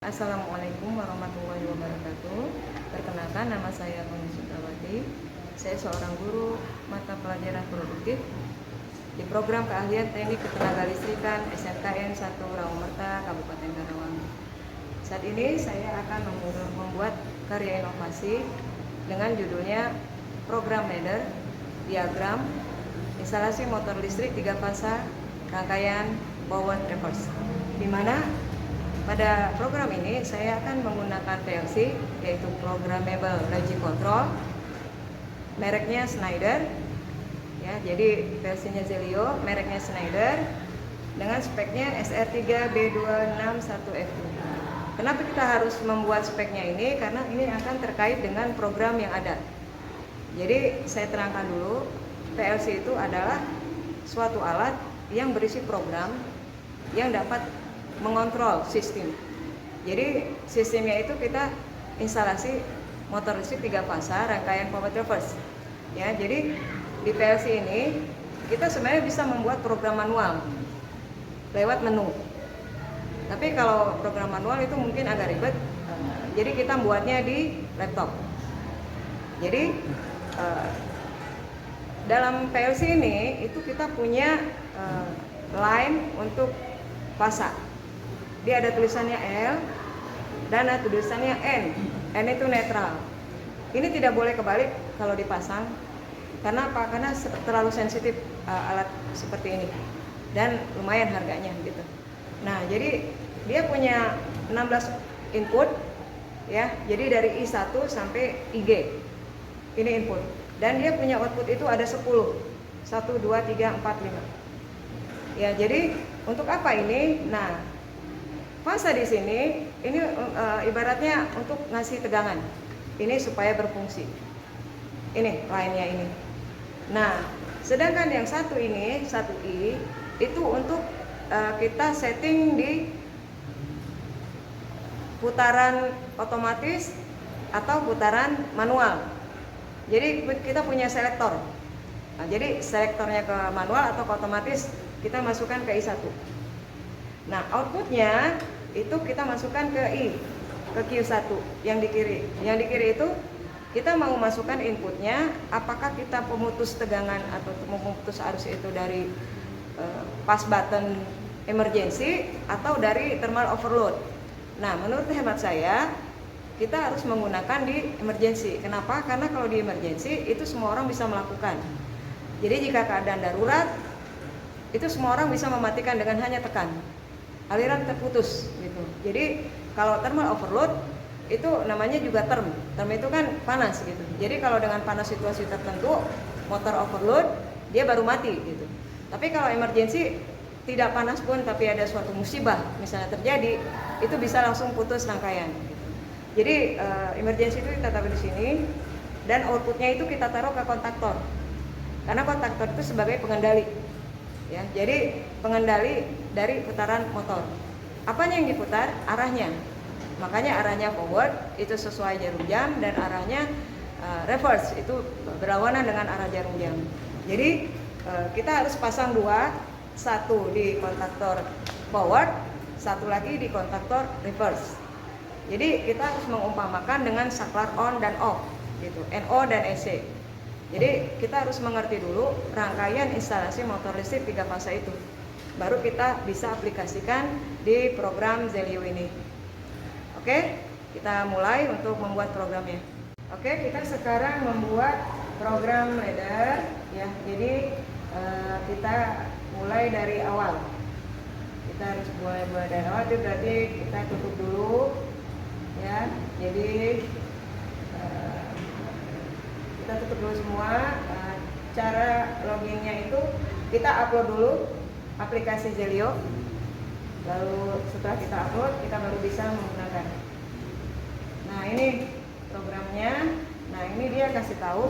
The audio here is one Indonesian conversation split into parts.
Assalamualaikum warahmatullahi wabarakatuh. Perkenalkan, nama saya Tony Sukawati. Saya seorang guru mata pelajaran produktif di program keahlian teknik ketenagalistrikan SMKN 1 Rawamerta, Kabupaten Karawang. Saat ini saya akan membuat karya inovasi dengan judulnya Program Ladder Diagram Instalasi Motor Listrik 3 Fasa Rangkaian Power Reverse, di mana pada program ini saya akan menggunakan PLC, yaitu Programmable Logic Control, mereknya Schneider. Ya, jadi PLC-nya Zelio, mereknya Schneider, dengan speknya SR3B261F2. Kenapa kita harus membuat speknya ini? Karena ini akan terkait dengan program yang ada. Jadi saya terangkan dulu, PLC itu adalah suatu alat yang berisi program yang dapat mengontrol sistem. Jadi sistemnya itu kita instalasi motor listrik 3 fasa rangkaian power reverse. Ya, jadi di PLC ini kita sebenarnya bisa membuat program manual lewat menu. Tapi kalau program manual itu mungkin agak ribet. Jadi kita buatnya di laptop. Jadi dalam PLC ini itu kita punya line untuk fasa. Dia ada tulisannya L dan ada tulisannya N. N itu netral. Ini tidak boleh kebalik kalau dipasang. Karena apa? Karena terlalu sensitif alat seperti ini. Dan lumayan harganya gitu. Nah, jadi dia punya 16 input ya. Jadi dari I1 sampai IG. Ini input. Dan dia punya output itu ada 10. 1 2 3 4 5. Ya, jadi untuk apa ini? Nah, fasa di sini ini ibaratnya untuk ngasih tegangan. Ini supaya berfungsi. Ini lainnya ini. Nah, sedangkan yang satu ini, 1I, itu untuk kita setting di putaran otomatis atau putaran manual. Jadi kita punya selektor. Nah, jadi selektornya ke manual atau ke otomatis kita masukkan ke I1. Nah, outputnya itu kita masukkan ke I, ke Q1 yang di kiri. Yang di kiri itu kita mau masukkan inputnya, apakah kita pemutus tegangan atau memutus arus itu dari pas button emergency atau dari thermal overload. Nah, menurut hemat saya kita harus menggunakan di emergency. Kenapa? Karena kalau di emergency itu semua orang bisa melakukan. Jadi jika keadaan darurat itu semua orang bisa mematikan dengan hanya tekan. Aliran terputus gitu. Jadi kalau thermal overload itu namanya juga term. Term itu kan panas gitu. Jadi kalau dengan panas situasi tertentu motor overload dia baru mati gitu. Tapi kalau emergency tidak panas pun tapi ada suatu musibah misalnya terjadi, itu bisa langsung putus rangkaian gitu. Jadi emergency itu kita taruh di sini dan outputnya itu kita taruh ke kontaktor. Karena kontaktor itu sebagai pengendali. Ya, jadi pengendali dari putaran motor. Apanya yang diputar? Arahnya. Makanya arahnya forward itu sesuai jarum jam dan arahnya reverse itu berlawanan dengan arah jarum jam. Jadi kita harus pasang dua, satu di kontaktor forward, satu lagi di kontaktor reverse. Jadi kita harus mengumpamakan dengan saklar on dan off, gitu, NO dan EC. Jadi kita harus mengerti dulu rangkaian instalasi motor listrik 3 fasa itu. Baru kita bisa aplikasikan di program Zelio ini. Oke, kita mulai untuk membuat programnya. Oke, kita sekarang membuat program ladder ya. Jadi kita mulai dari awal. Kita harus mulai dari awal, itu berarti kita tutup dulu ya. Jadi kita tutup dulu semua. Cara loginnya itu kita upload dulu aplikasi Zelio. Lalu setelah kita upload, kita baru bisa menggunakan. Nah, ini programnya. Nah, ini dia kasih tahu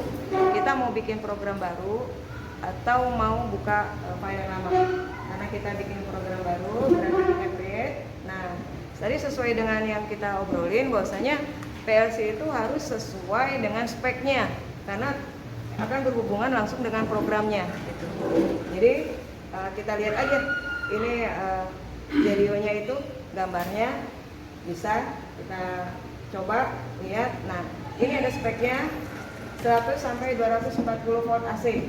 kita mau bikin program baru atau mau buka file lama. Karena kita bikin program baru berarti kita create. Nah, tadi sesuai dengan yang kita obrolin bahwasanya PLC itu harus sesuai dengan speknya karena akan berhubungan langsung dengan programnya gitu. Jadi kita lihat aja ini Zelionya itu gambarnya Bisa kita coba lihat. Nah, ini ada speknya 100 sampai 240 volt AC.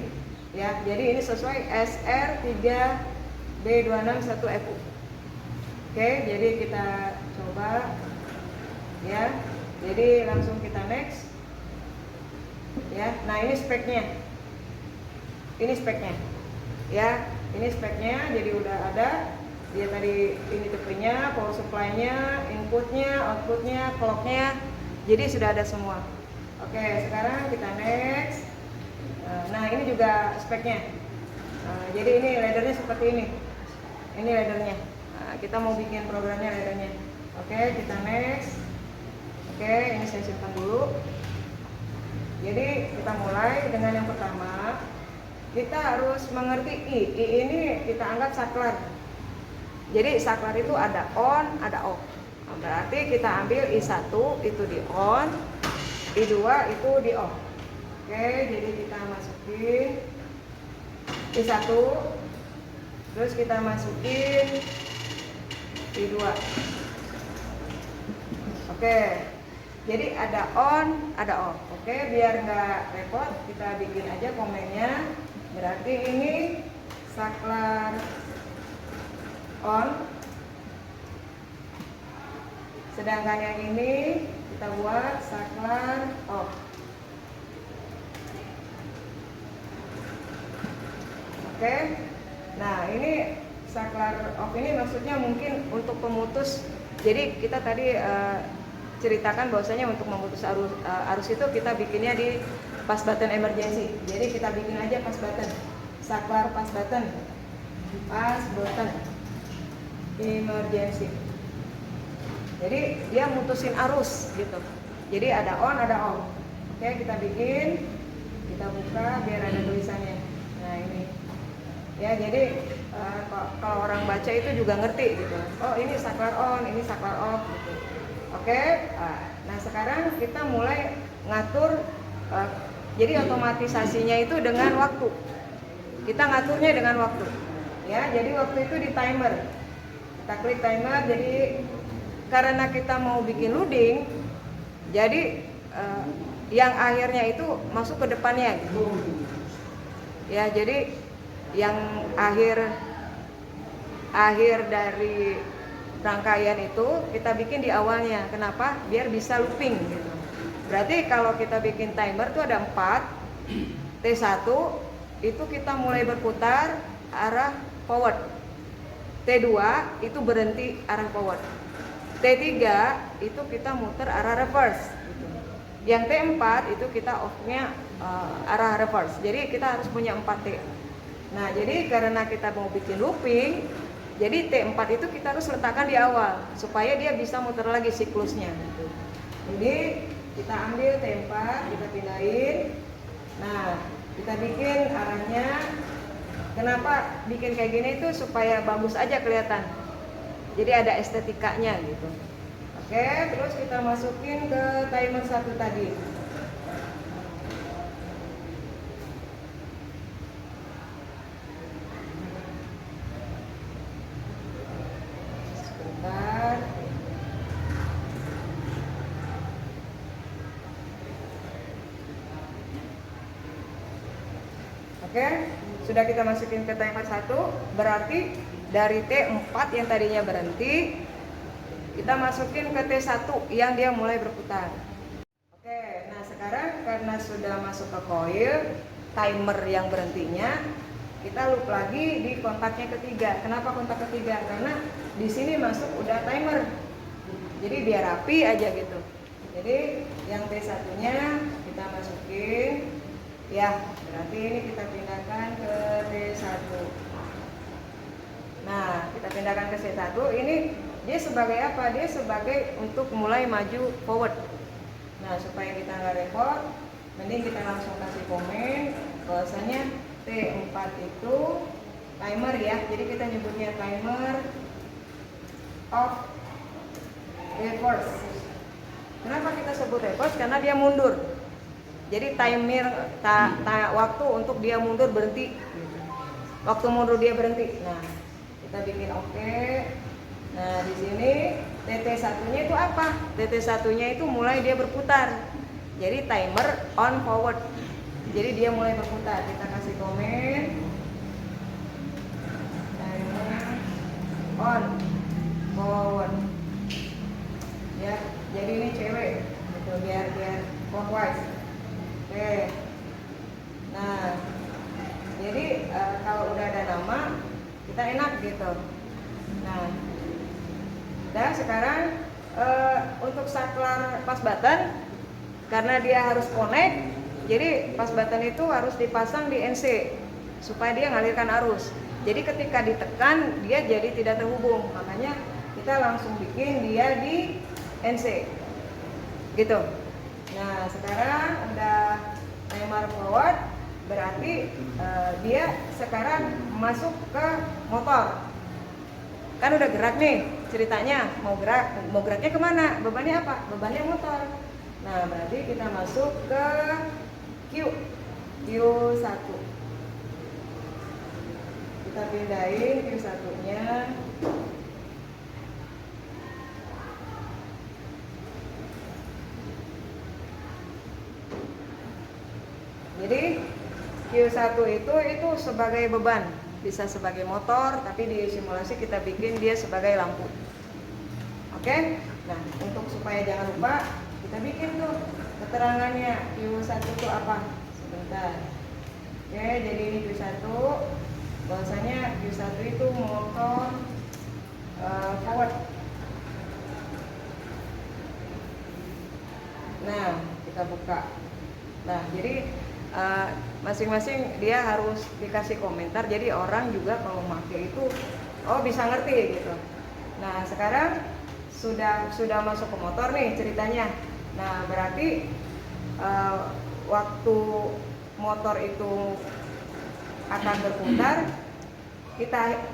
Ya, jadi ini sesuai SR3B261FU. Oke, jadi kita coba ya. Jadi langsung kita next. Ya, nah ini speknya. Ini speknya. Ya, ini speknya. Jadi udah ada. Dia tadi ini tipinya, power supply-nya, inputnya, outputnya, clock-nya. Jadi sudah ada semua. Oke, sekarang kita next. Nah, ini juga speknya. Jadi ini laddernya seperti ini. Ini laddernya. Kita mau bikin programnya laddernya. Oke, kita next. Oke, ini saya simpan dulu. Jadi kita mulai dengan yang pertama. Kita harus mengerti I. I ini kita anggap saklar. Jadi saklar itu ada on, ada off. Berarti kita ambil I1 itu di on, I2 itu di off. Oke, jadi kita masukin I1, terus kita masukin I2. Oke, jadi ada on, ada off. Oke, biar nggak repot, kita bikin aja komennya. Berarti ini saklar on, sedangkan yang ini kita buat saklar off. Oke, nah ini saklar off ini maksudnya mungkin untuk pemutus. Jadi kita tadi ceritakan bahwasanya untuk memutus arus itu kita bikinnya di pas button emergency. Jadi kita bikin aja pas button, saklar pas button emergency. Jadi dia mutusin arus gitu. Jadi ada on, ada off. Oke, kita bikin, kita buka biar ada tulisannya. Nah ini, ya jadi kalau orang baca itu juga ngerti gitu. Oh ini saklar on, ini saklar off gitu. Oke, nah sekarang kita mulai ngatur. Jadi otomatisasinya itu dengan waktu. Kita ngaturnya dengan waktu. Ya, jadi waktu itu di timer. Kita klik timer. Jadi karena kita mau bikin loading, jadi yang akhirnya itu masuk ke depannya gitu. Ya, jadi yang akhir dari rangkaian itu kita bikin di awalnya. Kenapa? Biar bisa looping gitu. Berarti kalau kita bikin timer tuh ada 4. T1 itu kita mulai berputar arah forward. T2 itu berhenti arah forward. T3 itu kita muter arah reverse gitu. Yang T4 itu kita off-nya arah reverse. Jadi kita harus punya 4 T. Nah, jadi karena kita mau bikin looping, jadi T4 itu kita harus letakkan di awal supaya dia bisa muter lagi siklusnya gitu. Jadi kita ambil T4, kita pindahin. Nah, kita bikin arahnya. Kenapa bikin kayak gini itu supaya bagus aja kelihatan. Jadi ada estetikanya gitu. Oke, terus kita masukin ke timer 1 tadi. Sebentar. Oke, sudah kita masukin ke timer 1, berarti dari T4 yang tadinya berhenti, kita masukin ke T1 yang dia mulai berputar. Oke, nah sekarang karena sudah masuk ke coil timer yang berhentinya, kita loop lagi di kontaknya ketiga. Kenapa kontak ketiga? Karena di sini masuk udah timer. Jadi biar rapi aja gitu. Jadi yang T1-nya kita masukin. Ya, berarti ini kita pindahkan ke T1. Nah, kita pindahkan ke C1. Ini dia sebagai apa? Dia sebagai untuk mulai maju forward. Nah, supaya kita nggak repot, mending kita langsung kasih komen bahwasanya T4 itu timer ya. Jadi kita nyebutnya timer off reverse. Kenapa kita sebut reverse? Karena dia mundur. Jadi timer waktu untuk dia mundur berhenti. Waktu mundur dia berhenti. Nah, kita bikin oke. Nah, di sini TT1-nya itu apa? TT1-nya itu mulai dia berputar. Jadi timer on forward. Jadi dia mulai berputar. Kita kasih komen. Timer on forward. Ya, jadi ini cewek. Gitu, biar clockwise. Oke. Nah, jadi kalau udah ada nama, kita enak gitu. Nah, dan sekarang untuk saklar pas button, karena dia harus connect, jadi pas button itu harus dipasang di NC supaya dia ngalirkan arus. Jadi ketika ditekan dia jadi tidak terhubung, makanya kita langsung bikin dia di NC gitu. Nah sekarang udah timer forward, berarti dia sekarang masuk ke motor. Kan udah gerak nih ceritanya, mau geraknya kemana? Bebannya apa? Bebannya motor. Nah berarti kita masuk ke Q1. Kita pindahin Q1-nya. Jadi Q1 itu sebagai beban, bisa sebagai motor, tapi di simulasi kita bikin dia sebagai lampu. Oke? Nah, untuk supaya jangan lupa, kita bikin tuh keterangannya. Q1 itu apa? Sebentar. Oke, jadi ini Q1. Bahwasanya Q1 itu motor forward. Nah, kita buka. Nah, jadi masing-masing dia harus dikasih komentar, jadi orang juga kalau pakai itu bisa ngerti gitu. Nah sekarang sudah masuk ke motor nih ceritanya. Nah berarti waktu motor itu akan berputar,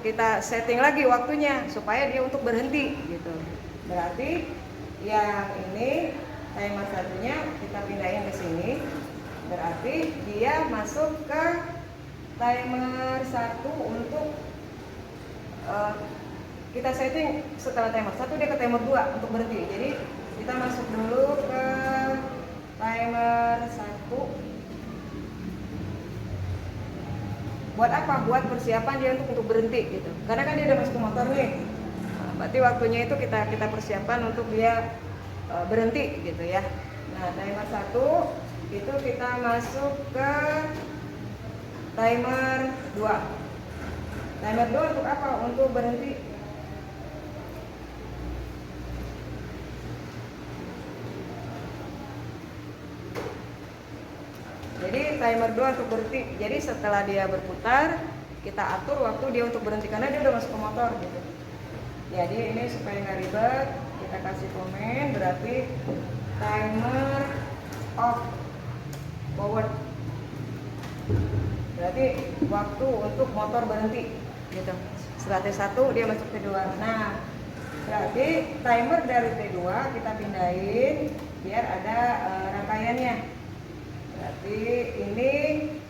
kita setting lagi waktunya supaya dia untuk berhenti gitu. Berarti yang ini timer satunya kita pindahin ke sini. Berarti dia masuk ke timer 1 untuk kita setting setelah timer 1 dia ke timer 2 untuk berhenti. Jadi kita masuk dulu ke timer 1. Buat apa? Buat persiapan dia untuk berhenti gitu. Karena kan dia udah masuk ke motor nih. Nah, berarti waktunya itu kita persiapan untuk dia berhenti gitu ya. Nah, timer 1 itu kita masuk ke timer 2. Timer 2 untuk apa? Untuk berhenti. Jadi timer 2 untuk berhenti. Jadi setelah dia berputar, kita atur waktu dia untuk berhenti karena dia udah masuk ke motor gitu. Jadi ini supaya nggak ribet, kita kasih komen berarti timer off forward. Berarti waktu untuk motor berhenti gitu. Setelah T1 dia masuk T2. Nah, berarti timer dari T2 kita pindahin biar ada rangkaiannya. Berarti ini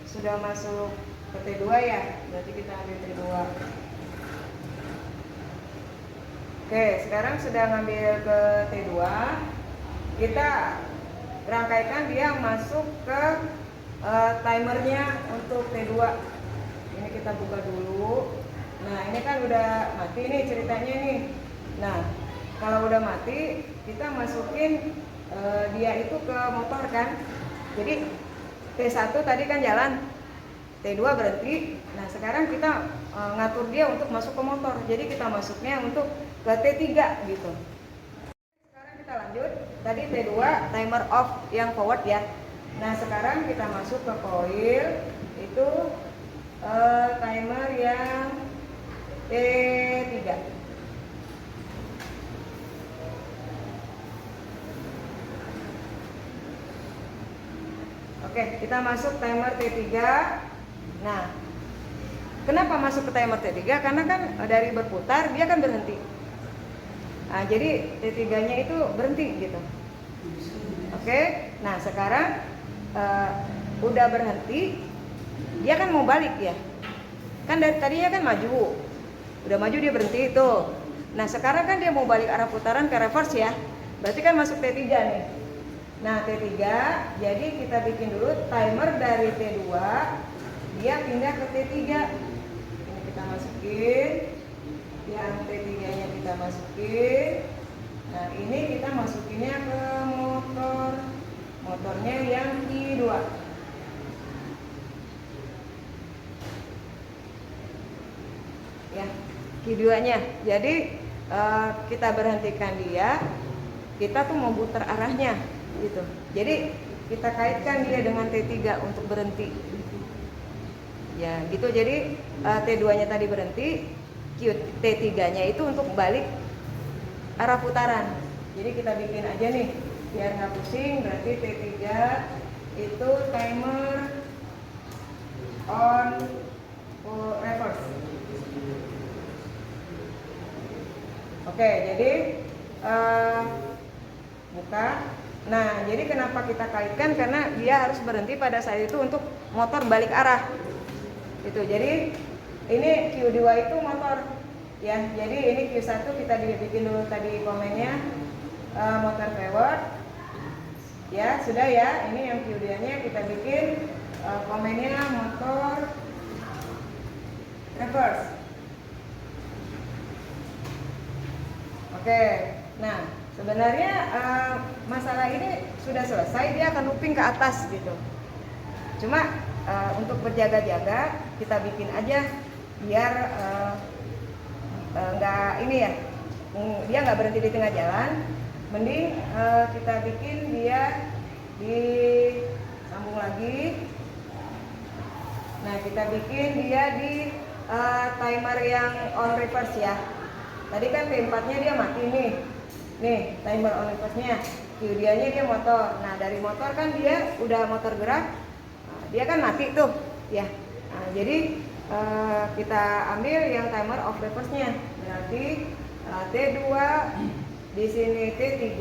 sudah masuk ke T2 ya. Berarti kita ambil T2. Oke, sekarang sudah ngambil ke T2. Kita rangkaikan dia masuk ke timernya untuk T2. Ini kita buka dulu. Nah ini kan udah mati nih ceritanya nih. Nah kalau udah mati kita masukin dia itu ke motor kan. Jadi T1 tadi kan jalan, T2 berhenti. Nah sekarang kita ngatur dia untuk masuk ke motor. Jadi kita masuknya untuk ke T3 gitu. Kita lanjut, tadi T2 timer off yang forward ya. Nah sekarang kita masuk ke coil itu timer yang T3. Oke, kita masuk timer T3. Nah kenapa masuk ke timer T3? Karena kan dari berputar dia kan berhenti. Nah, jadi T3-nya itu berhenti gitu. Oke. Nah, sekarang udah berhenti, dia kan mau balik ya. Kan dari tadinya kan maju. Udah maju dia berhenti itu. Nah sekarang kan dia mau balik arah putaran ke reverse ya, berarti kan masuk T3 nih. Nah T3, jadi kita bikin dulu timer dari T2, dia pindah ke T3. Ini kita masukin, yang T3 nya kita masukin. Nah ini kita masukinnya ke motornya yang Q2. Ya, Q2 nya. Jadi kita berhentikan dia, kita tuh mau putar arahnya gitu. Jadi kita kaitkan dia dengan T3 untuk berhenti. Ya, gitu. Jadi T2 nya tadi berhenti, T3 nya itu untuk balik arah putaran. Jadi kita bikin aja nih biar nggak pusing. Berarti T3 itu timer on reverse. Oke, jadi buka. Nah, jadi kenapa kita kaitkan? Karena dia harus berhenti pada saat itu untuk motor balik arah. Itu. Jadi ini Q2 itu motor ya. Jadi ini Q1 kita bikin dulu tadi komennya motor forward. Ya, sudah ya. Ini yang Q2-nya kita bikin komennya motor reverse. Oke. Nah, sebenarnya masalah ini sudah selesai, dia akan looping ke atas gitu. Cuma untuk berjaga-jaga kita bikin aja biar nggak ini ya, dia nggak berhenti di tengah jalan. Mending kita bikin dia disambung lagi. Nah kita bikin dia di timer yang on reverse ya. Tadi kan T4 nya dia mati nih. Nih timer on reverse nya, Q2 nya dia motor. Nah dari motor kan dia udah motor gerak, dia kan mati tuh ya. Nah, jadi kita ambil yang timer off reverse nya. Berarti T2 di sini T3,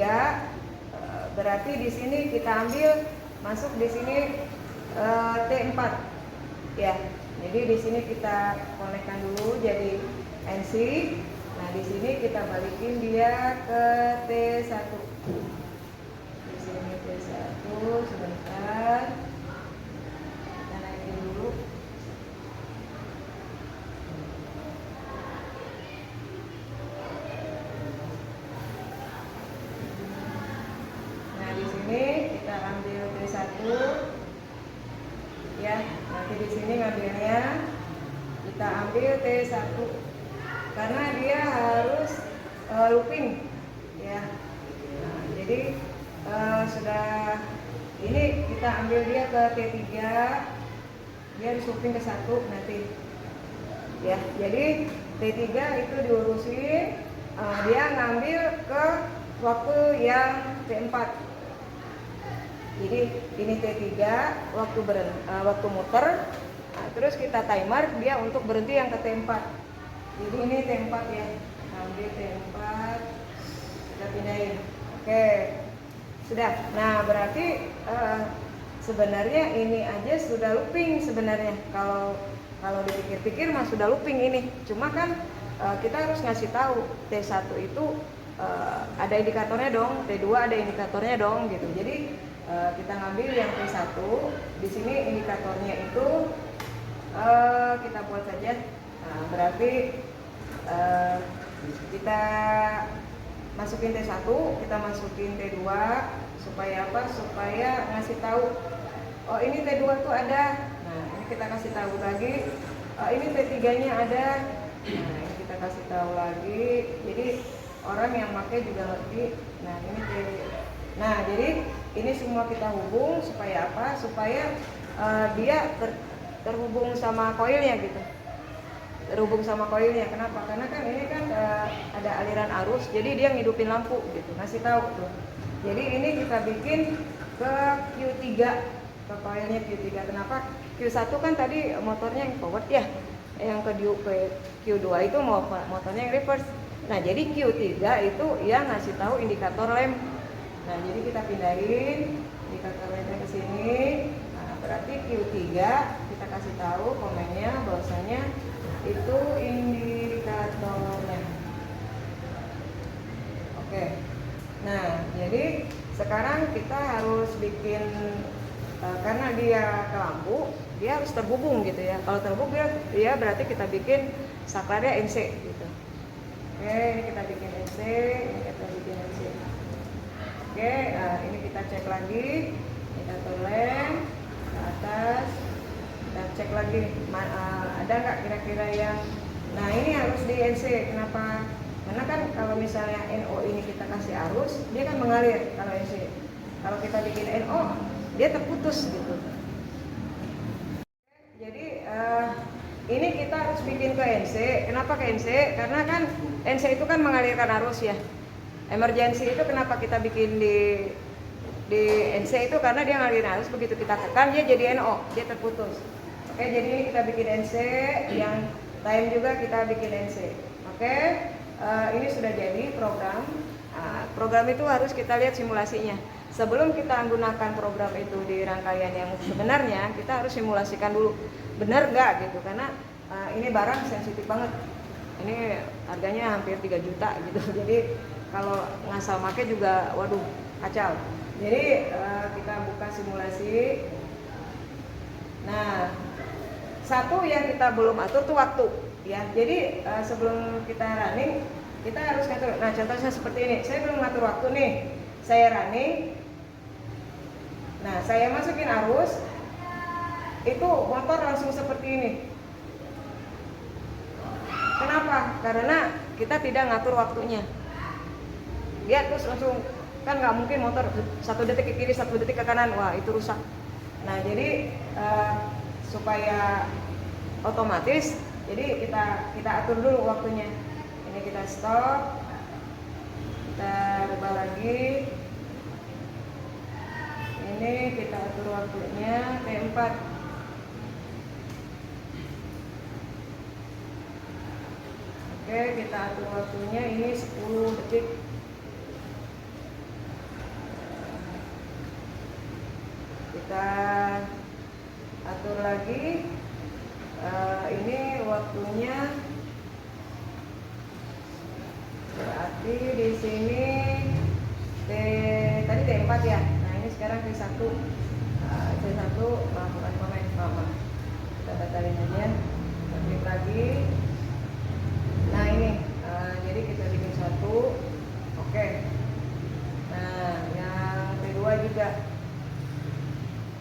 berarti di sini kita ambil masuk di sini T4 ya. Jadi di sini kita konekkan dulu jadi NC. Nah di sini kita balikin dia ke T1. Di sini T1 sebentar. Kita naikin dulu. Nah di sini kita ambil T1 ya. Nanti di sini ngambilnya kita ambil T1 karena dia harus looping ya. Nah, jadi sudah ini kita ambil dia ke T3, dia harus looping ke 1 nanti ya. Jadi T3 itu diurusin, dia ngambil ke waktu yang T4. Jadi ini T3 waktu muter, nah, terus kita timer dia untuk berhenti yang ke T4. Jadi ini T4 ya, ambil T4, kita pindahin. Oke, sudah. Nah berarti sebenarnya ini aja sudah looping sebenarnya. Kalau dipikir-pikir mah sudah looping ini. Cuma kan kita harus ngasih tahu T1 itu ada indikatornya dong, T2 ada indikatornya dong gitu. Jadi kita ngambil yang T1, di sini indikatornya itu kita buat saja. Nah, berarti kita masukin T1, kita masukin T2 supaya apa? Supaya ngasih tahu oh ini T2 tuh ada. Nah, ini kita kasih tahu lagi. Ini T3-nya ada. Nah, ini kita kasih tahu lagi. Jadi orang yang pakai juga ngerti. Nah, ini Nah, jadi ini semua kita hubung supaya apa? Supaya dia terhubung sama koilnya gitu. Terhubung sama koilnya. Kenapa? Karena kan ini kan ada aliran arus, jadi dia ngidupin lampu gitu. Ngasih tahu tuh. Jadi ini kita bikin ke Q3, ke koilnya Q3. Kenapa? Q1 kan tadi motornya yang forward ya. Yang ke Q2 itu motornya yang reverse. Nah, jadi Q3 itu ya ngasih tahu indikator lem. Nah, jadi kita pindahin indikator lemnya ke sini. Nah, berarti Q3 kita kasih tahu komennya bahwasanya itu indikatornya. sekarang kita harus bikin karena dia ke lampu, dia harus terhubung gitu ya. Kalau terhubung dia berarti kita bikin saklarnya NC gitu. Oke, ini kita bikin NC, ini kita bikin NC. Oke, ini kita cek lagi, kita lem ke atas, kita cek lagi ada nggak kira-kira yang, nah ini harus di NC. Kenapa? Karena kan kalau misalnya NO ini kita kasih arus, dia kan mengalir kalau NC. Kalau kita bikin NO, dia terputus gitu. Jadi ini kita harus bikin ke NC. Kenapa ke NC? Karena kan NC itu kan mengalirkan arus ya. Emergency itu kenapa kita bikin di NC itu karena dia ngalirin arus, begitu kita tekan dia jadi NO, dia terputus. Oke, jadi ini kita bikin NC, yang time juga kita bikin NC. Oke, ini sudah jadi program. Program itu harus kita lihat simulasinya. Sebelum kita menggunakan program itu di rangkaian yang sebenarnya, kita harus simulasikan dulu benar nggak gitu, karena ini barang sensitif banget. Ini harganya hampir 3 juta gitu. Jadi kalau ngasal make juga waduh kacau. Jadi kita buka simulasi. Nah, satu yang kita belum atur tuh waktu ya. Jadi sebelum kita running kita harus ngatur. Nah, contohnya seperti ini. Saya belum ngatur waktu nih. Saya running. Nah, saya masukin arus. Itu motor langsung seperti ini. Kenapa? Karena kita tidak ngatur waktunya. Dia terus langsung, kan nggak mungkin motor 1 detik ke kiri 1 detik ke kanan, wah itu rusak. Nah jadi supaya otomatis, jadi kita atur dulu waktunya. Ini kita stop, kita rubah lagi. Ini kita atur waktunya T4. Oke, kita atur waktunya ini 10 detik. Kita atur lagi, ini waktunya berarti di sini tadi T4 ya. Nah ini sekarang T1. T1 bukan komen, maaf. Kita batalin aja. Kita klik lagi. Nah ini, jadi kita bikin 1. Oke. Nah yang T2 juga.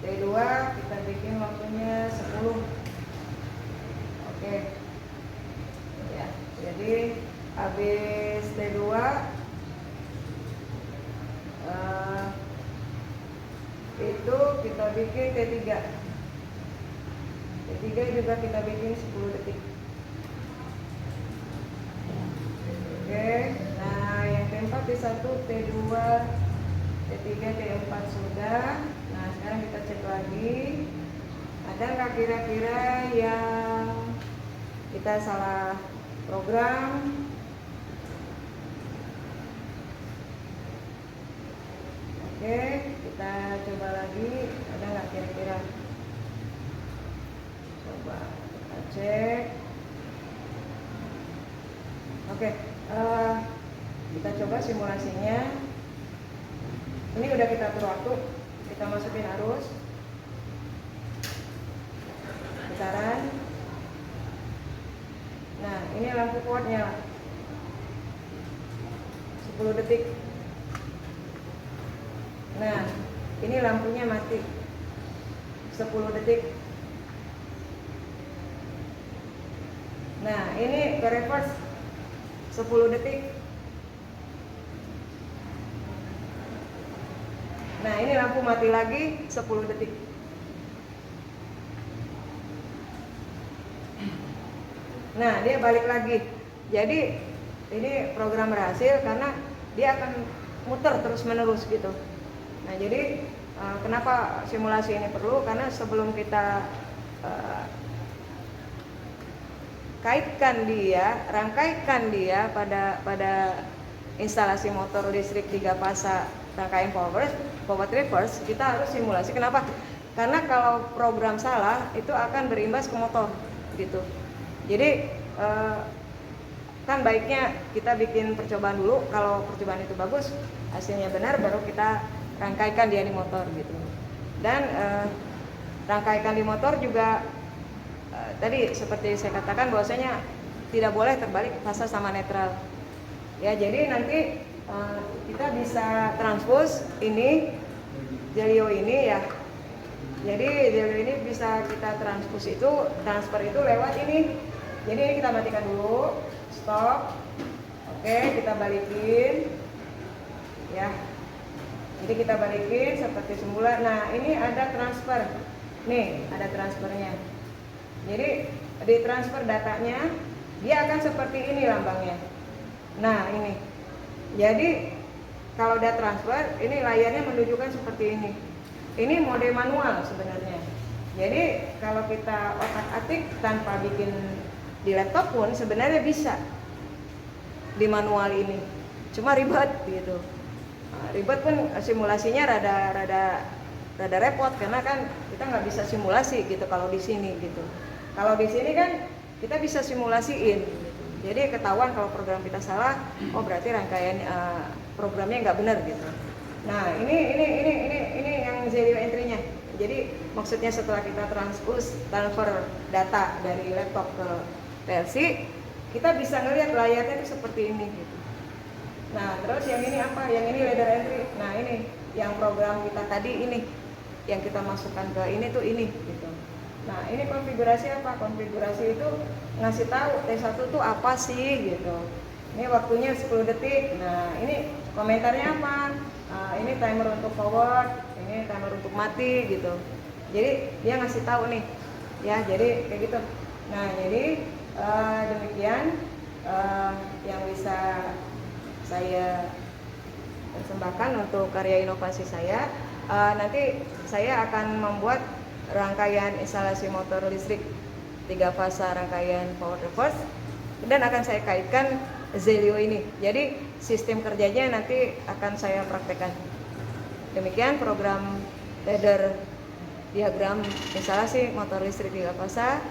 T2 kita bikin waktunya 10. Oke. Ya, jadi habis T2 itu kita bikin T3. T3 juga kita bikin 10 detik. Oke. Nah, yang T4 T1, T2, T3, T4 sudah. Nah sekarang kita cek lagi, ada nggak kira-kira yang kita salah program. Oke, kita coba lagi, ada nggak kira-kira. Coba kita cek. Oke, kita coba simulasinya. Ini udah kita atur waktu. Kita masukin arus, putaran. Nah ini lampu kuatnya 10 detik. Nah ini lampunya mati 10 detik. Nah ini ke reverse 10 detik. Nah ini lampu mati lagi 10 detik. Nah dia balik lagi. Jadi ini program berhasil karena dia akan muter terus menerus gitu. Nah jadi kenapa simulasi ini perlu? Karena sebelum kita rangkaikan dia pada instalasi motor listrik 3 fasa rangkaian power reverse, kita harus simulasi. Kenapa? Karena kalau program salah itu akan berimbas ke motor gitu. Jadi kan baiknya kita bikin percobaan dulu. Kalau percobaan itu bagus, hasilnya benar, baru kita rangkaikan di motor gitu. Dan rangkaikan di motor juga tadi seperti saya katakan bahwasanya tidak boleh terbalik fasa sama netral. Ya, jadi nanti kita bisa transpose ini Zelio ini ya. Jadi Zelio ini bisa kita transpose itu, transfer itu lewat ini. Jadi ini kita matikan dulu, stop. Oke, kita balikin. Ya. Jadi kita balikin seperti semula. Nah, ini ada transfer. Nih, ada transfernya. Jadi di transfer datanya dia akan seperti ini lambangnya. Nah, ini. Jadi kalau udah transfer, ini layarnya menunjukkan seperti ini. Ini mode manual sebenarnya. Jadi kalau kita otak-atik tanpa bikin di laptop pun sebenarnya bisa di manual ini. Cuma ribet gitu. Ribet pun simulasinya rada repot karena kan kita nggak bisa simulasi gitu kalau di sini gitu. Kalau di sini kan kita bisa simulasiin. Gitu. Jadi ketahuan kalau program kita salah, oh berarti rangkaian programnya nggak benar gitu. Nah ini yang Zelio entry-nya. Jadi maksudnya setelah kita transfer data dari laptop ke PLC, kita bisa ngelihat layarnya itu seperti ini gitu. Nah terus yang ini apa? Yang ini ladder entry. Nah ini yang program kita tadi ini, yang kita masukkan ke ini tuh ini gitu. Nah ini konfigurasi apa? Konfigurasi itu ngasih tahu T1 tuh apa sih gitu. Ini waktunya 10 detik. Nah ini komentarnya apa? Ini timer untuk forward, ini timer untuk mati gitu. Jadi dia ngasih tahu nih, ya jadi kayak gitu. Nah jadi demikian yang bisa saya persembahkan untuk karya inovasi saya. Nanti saya akan membuat rangkaian instalasi motor listrik 3 fasa rangkaian power reverse dan akan saya kaitkan Zelio ini. Jadi sistem kerjanya nanti akan saya praktekkan. Demikian program ladder diagram instalasi motor listrik 3 fasa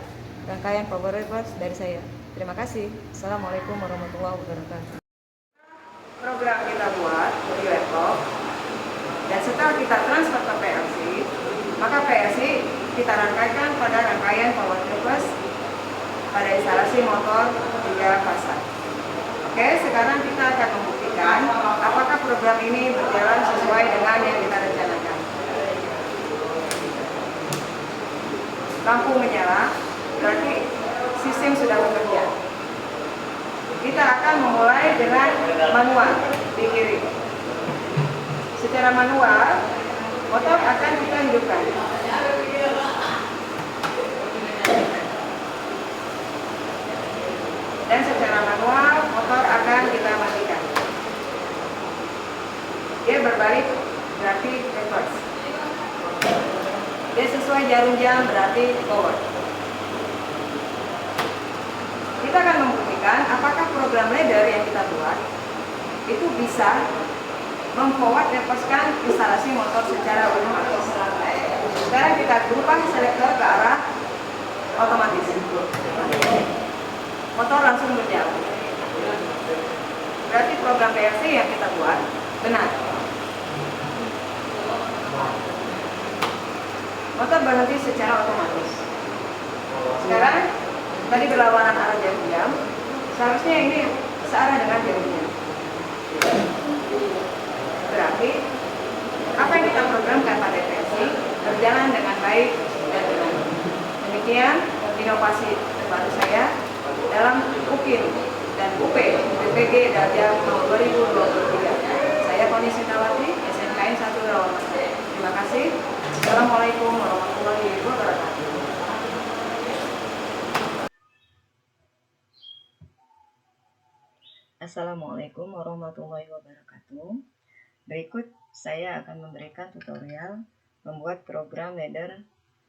rangkaian power reverse dari saya. Terima kasih. Assalamualaikum warahmatullahi wabarakatuh. Program kita buat di laptop dan setelah kita transfer ke PLC, maka PLC kita rangkaikan pada rangkaian power reverse pada instalasi motor 3 fasa. Oke, sekarang kita akan membuktikan apakah program ini berjalan sesuai dengan yang kita rencanakan. Lampu menyala, berarti sistem sudah bekerja. Kita akan memulai dengan manual di kiri. Secara manual, motor akan kita hidupkan. Dan secara manual, motor akan kita matikan. Dia berbalik, berarti reverse. Dia sesuai jarum jam, berarti forward. Kita akan membuktikan apakah program ladder yang kita buat itu bisa memforward reverse-kan instalasi motor secara otomatis. Sekarang kita berubah selektor ke arah otomatis. Motor langsung berjalan. Berarti program PLC yang kita buat benar. Motor berhenti secara otomatis. Sekarang tadi berlawanan arah jarum jam, seharusnya ini searah dengan jarum jam. Berarti apa yang kita programkan pada PLC berjalan dengan baik dan benar. Demikian inovasi terbaru saya dalam UKIN dan UP BPG Darjah tahun 2023. Saya Koni Sintawati, SNKN 1 Rawamangun. Terima kasih. Assalamualaikum warahmatullahi wabarakatuh. Assalamualaikum warahmatullahi wabarakatuh. Berikut saya akan memberikan tutorial membuat program ladder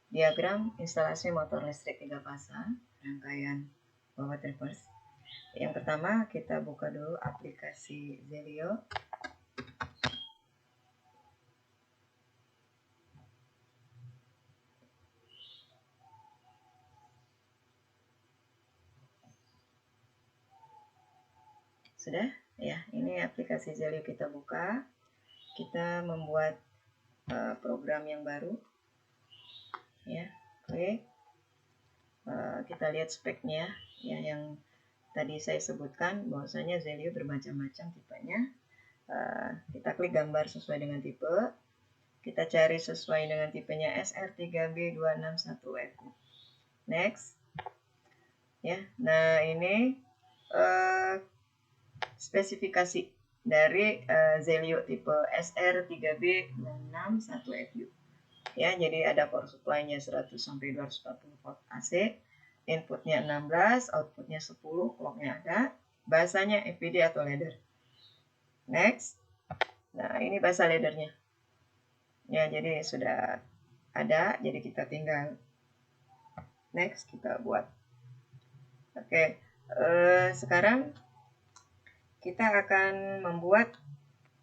diagram instalasi motor listrik 3 fasa rangkaian power reverse. Yang pertama kita buka dulu aplikasi Zelio. Sudah? Ya, ini aplikasi Zelio kita buka. Kita membuat program yang baru. Ya, klik. Kita lihat speknya ya, yang tadi saya sebutkan bahwasanya Zelio bermacam-macam tipenya. Kita klik gambar sesuai dengan tipe. Kita cari sesuai dengan tipenya SR3B261FU. Next. Ya, nah ini spesifikasi dari Zelio tipe SR3B261FU. Ya, jadi ada power supply-nya 100 sampai 240 volt AC, inputnya 16, outputnya 10, clock-nya ada, bahasanya FPD atau ladder. Next. Nah, ini bahasa laddernya. Ya, jadi sudah ada, jadi kita tinggal next, kita buat. Oke, sekarang kita akan membuat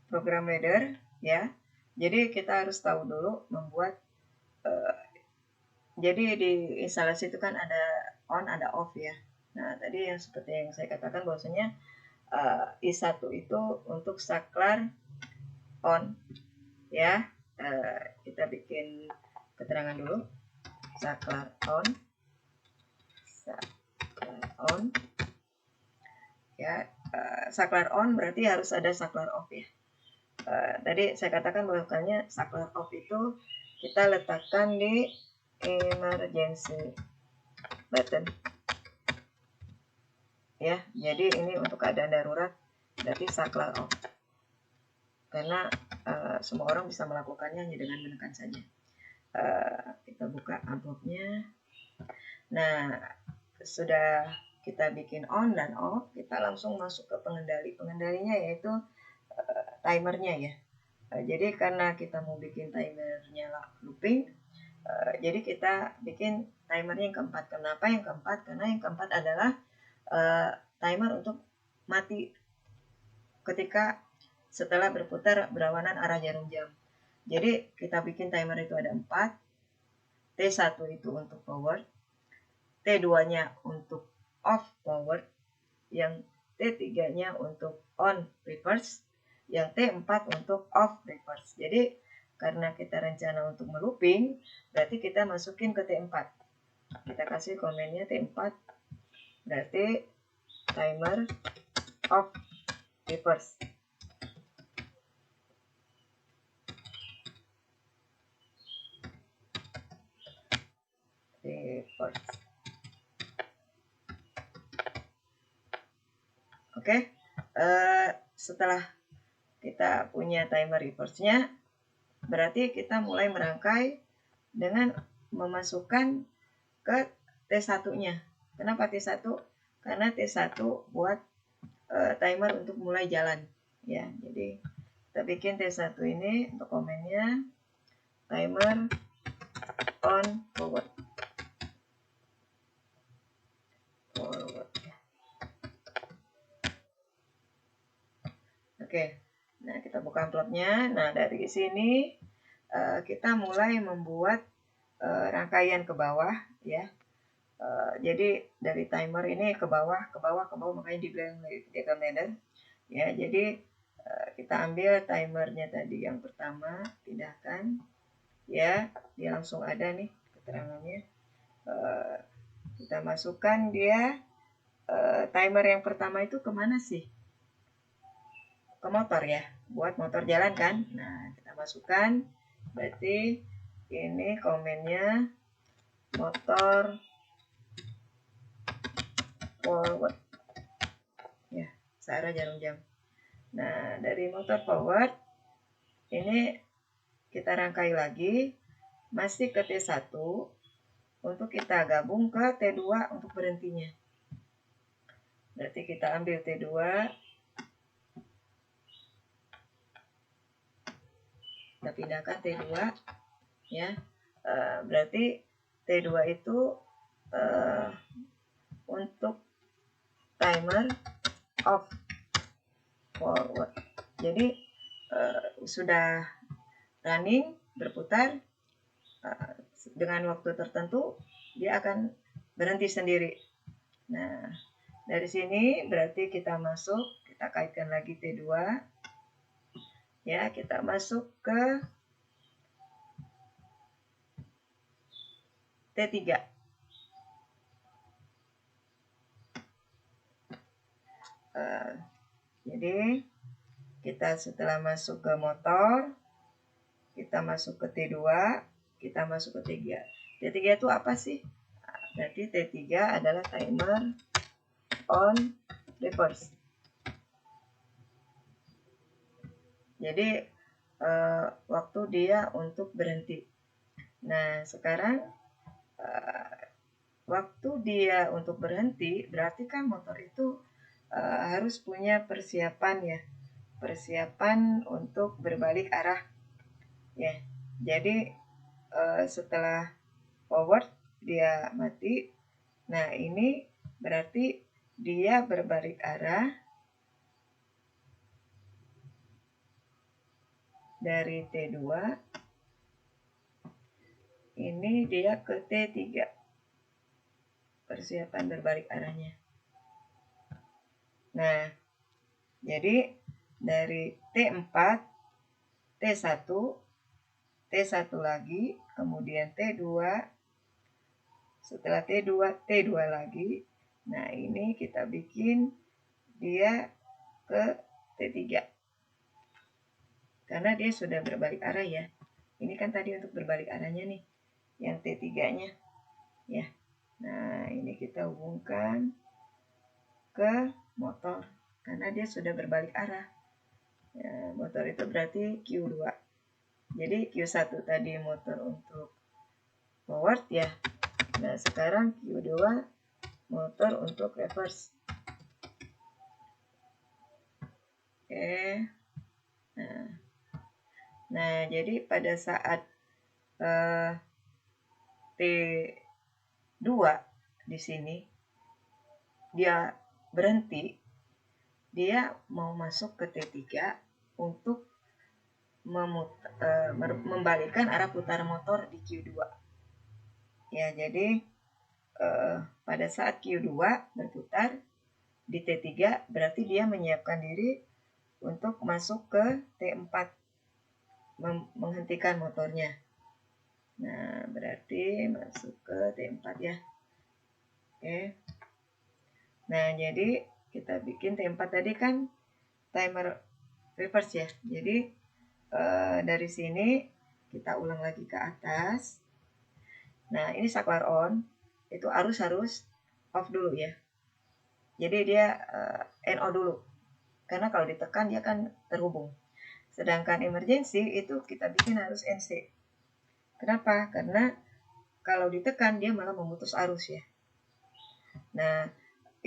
program ladder ya. Jadi kita harus tahu dulu membuat. Jadi di instalasi itu kan ada on, ada off ya. Nah, tadi yang seperti yang saya katakan bahwasanya I1 itu untuk saklar on ya. Kita bikin keterangan dulu. Saklar on. Ya, saklar on berarti harus ada saklar off ya. Tadi saya katakan bahwasanya saklar off itu kita letakkan di emergency button ya. Jadi ini untuk keadaan darurat, berarti saklar off, karena semua orang bisa melakukannya hanya dengan menekan saja. Kita buka amplopnya. Nah, sudah kita bikin on dan off, kita langsung masuk ke pengendalinya yaitu timernya ya. Jadi karena kita mau bikin timernya looping, jadi kita bikin timernya yang keempat. Kenapa yang keempat? Karena yang keempat adalah timer untuk mati ketika setelah berputar berlawanan arah jarum jam. Jadi kita bikin timer itu ada 4. T1 itu untuk forward, T2-nya untuk off forward, yang T3-nya untuk on reverse, yang T4 untuk off reverse. Jadi karena kita rencana untuk melooping, berarti kita masukin ke T4. Kita kasih komennya T4, berarti timer off reverse. Reverse. Oke, setelah kita punya timer reverse-nya, berarti kita mulai merangkai dengan memasukkan ke T1-nya. Kenapa T1? Karena T1 buat timer untuk mulai jalan ya. Jadi kita bikin T1 ini untuk komennya timer on forward. Oke, nah kita buka amplopnya. Nah, dari sini kita mulai membuat rangkaian ke bawah ya. Jadi dari timer ini ke bawah, makanya dibilang diagram ladder ya. Jadi kita ambil timernya tadi yang pertama, pindahkan ya, dia langsung ada nih keterangannya. Kita masukkan dia, timer yang pertama itu kemana sih? Ke motor ya, buat motor jalan kan. Nah, kita masukkan, berarti ini komennya motor forward ya, searah jarum jam. Nah, dari motor forward ini kita rangkai lagi, masih ke T1 untuk kita gabung ke T2 untuk berhentinya. Berarti kita ambil T2, kita pindahkan T2 ya. Berarti T2 itu untuk timer off forward. Jadi sudah running, berputar dengan waktu tertentu, dia akan berhenti sendiri. Nah, dari sini berarti kita masuk, kita kaitkan lagi T2 ya, kita masuk ke T3. Jadi kita setelah masuk ke motor, kita masuk ke T2, kita masuk ke T3. T3 itu apa sih? Berarti T3 adalah timer on reverse. Jadi waktu dia untuk berhenti. Nah, sekarang waktu dia untuk berhenti, berarti kan motor itu harus punya persiapan ya. Persiapan untuk berbalik arah. Ya. Jadi setelah forward dia mati. Nah, ini berarti dia berbalik arah dari T2, ini dia ke T3, persiapan berbalik arahnya. Nah, jadi dari T4, T1, T1 lagi, kemudian T2, setelah T2, T2 lagi. Nah, ini kita bikin dia ke T3. Karena dia sudah berbalik arah ya. Ini kan tadi untuk berbalik arahnya nih, yang T3-nya. Ya. Nah, ini kita hubungkan ke motor. Karena dia sudah berbalik arah. Ya, motor itu berarti Q2. Jadi Q1 tadi motor untuk forward ya. Nah, sekarang Q2 motor untuk reverse. Oke. Nah, jadi pada saat T2 di sini dia berhenti, dia mau masuk ke T3 untuk membalikkan arah putar motor di Q2. Ya, jadi pada saat Q2 berputar di T3 berarti dia menyiapkan diri untuk masuk ke T4, menghentikan motornya. Nah, berarti masuk ke T4 ya. Oke. Nah, jadi kita bikin T4 tadi kan timer reverse ya. Jadi dari sini kita ulang lagi ke atas. Nah, ini saklar on, itu arus harus off dulu ya. Jadi dia NO dulu. Karena kalau ditekan dia kan terhubung. Sedangkan emergency itu kita bikin harus NC. Kenapa? Karena kalau ditekan dia malah memutus arus ya. Nah,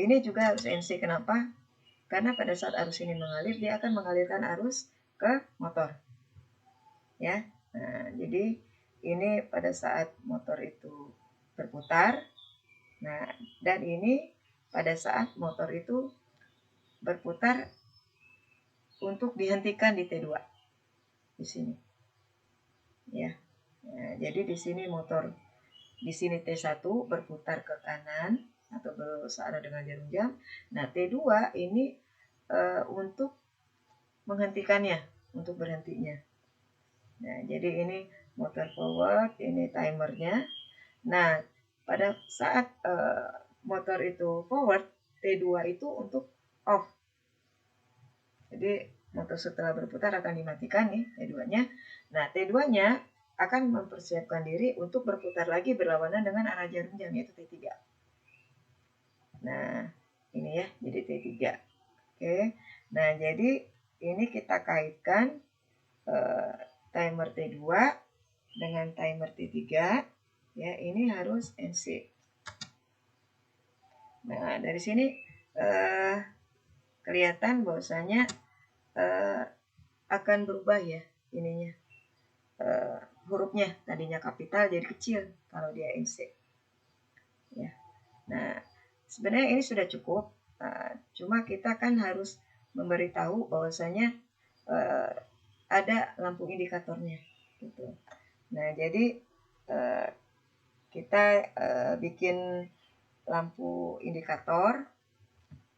ini juga harus NC. Kenapa? Karena pada saat arus ini mengalir, dia akan mengalirkan arus ke motor. Ya. Nah, jadi ini pada saat motor itu berputar. Nah, dan ini pada saat motor itu berputar untuk dihentikan di T2. Di sini. Ya. Nah, jadi di sini motor di sini T1 berputar ke kanan atau searah dengan jarum jam. Nah, T2 ini untuk menghentikannya, untuk berhentinya. Nah, jadi ini motor forward, ini timernya. Nah, pada saat motor itu forward, T2 itu untuk off. Jadi motor setelah berputar akan dimatikan nih T2-nya. Nah, T2-nya akan mempersiapkan diri untuk berputar lagi berlawanan dengan arah jarum jam, yaitu T3. Nah, ini ya, jadi T3. Oke. Nah, jadi ini kita kaitkan timer T2 dengan timer T3. Ya, ini harus NC. Nah, dari sini kelihatan bahwasanya akan berubah ya ininya. Hurufnya tadinya kapital jadi kecil kalau dia NC. Ya. Nah, sebenarnya ini sudah cukup. Cuma kita kan harus memberitahu bahwasanya ada lampu indikatornya gitu. Nah, jadi kita bikin lampu indikator.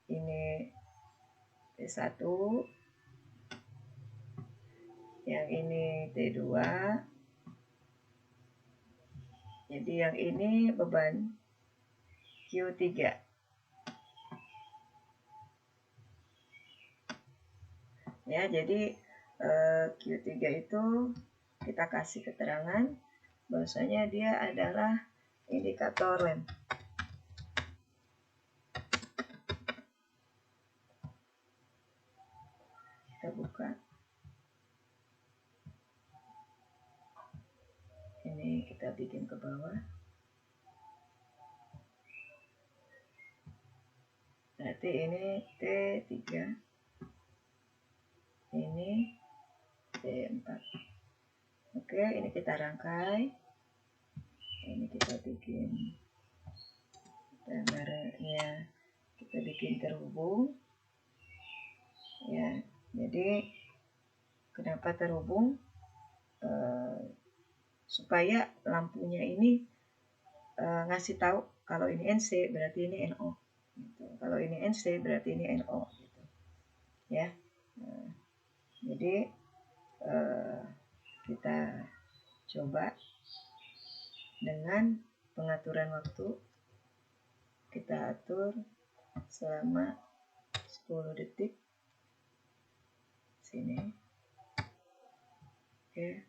Ini T1, yang ini T2, Jadi yang ini beban Q3. Ya, jadi Q3 itu kita kasih keterangan bahwasanya dia adalah indikator lem. Kita buka. Ini kita bikin ke bawah. Berarti ini T3. Ini T4. Oke, ini kita rangkai. Ini kita bikin gambarnya, kita bikin terhubung. Ya, jadi kenapa terhubung? Supaya lampunya ini ngasih tahu kalau ini NC berarti ini NO. Gitu. Kalau ini NC berarti ini NO. Gitu. Ya, jadi kita coba dengan pengaturan waktu. Kita atur selama 10 detik. Sini. Oke.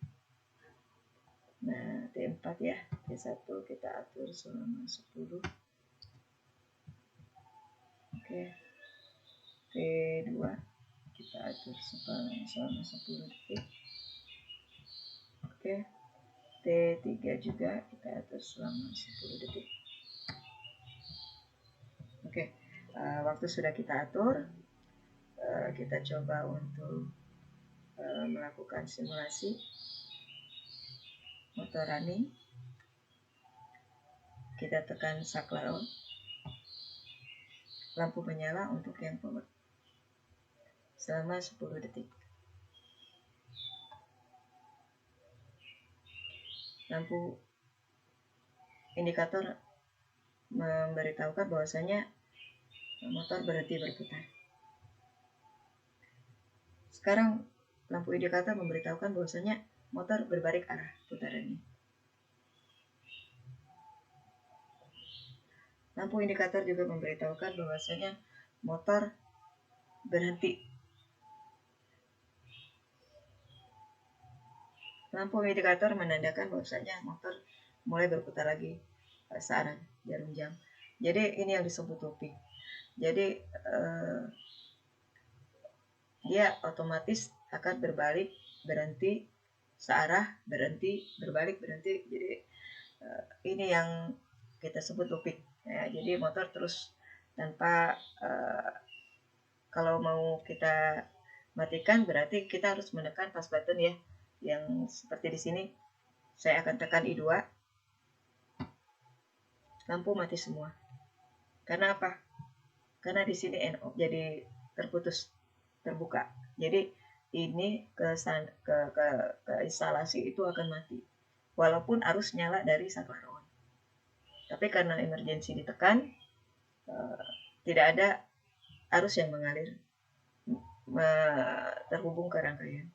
Nah, T4 ya. T1 kita atur selama 10. Oke. T2 kita atur selama 10 detik. Oke. T3 juga kita atur selama 10 detik. Oke. Waktu sudah kita atur, kita coba untuk melakukan simulasi motor running. Kita tekan saklar on, lampu menyala untuk yang power selama 10 detik. Lampu indikator memberitahukan bahwasanya motor berhenti berputar. Sekarang lampu indikator memberitahukan bahwasanya motor berbalik arah putarannya. Lampu indikator juga memberitahukan bahwasanya motor berhenti. Lampu indikator menandakan bahwasanya motor mulai berputar lagi searah jarum jam. Jadi ini yang disebut looping. Jadi dia otomatis akan berbalik, berhenti, searah, berhenti, berbalik, berhenti. Jadi ini yang kita sebut looping. Ya, jadi motor terus tanpa kalau mau kita matikan berarti kita harus menekan pas button ya, yang seperti di sini. Saya akan tekan I2, lampu mati semua. Karena apa? Karena di sini NO, jadi terputus, terbuka. Jadi ini ke instalasi itu akan mati, walaupun arus nyala dari saklar on. Tapi karena emergensi ditekan, tidak ada arus yang mengalir terhubung ke rangkaian.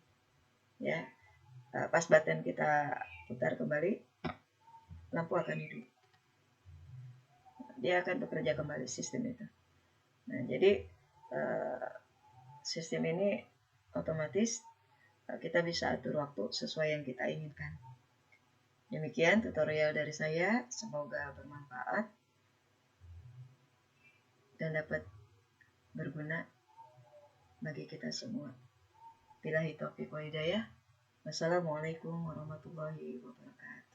Ya, pas button kita putar kembali, lampu akan hidup. Dia akan bekerja kembali sistem itu. Nah, jadi sistem ini otomatis kita bisa atur waktu sesuai yang kita inginkan. Demikian tutorial dari saya, semoga bermanfaat dan dapat berguna bagi kita semua. Billahi taufiq wal hidayah. Wassalamualaikum warahmatullahi wabarakatuh.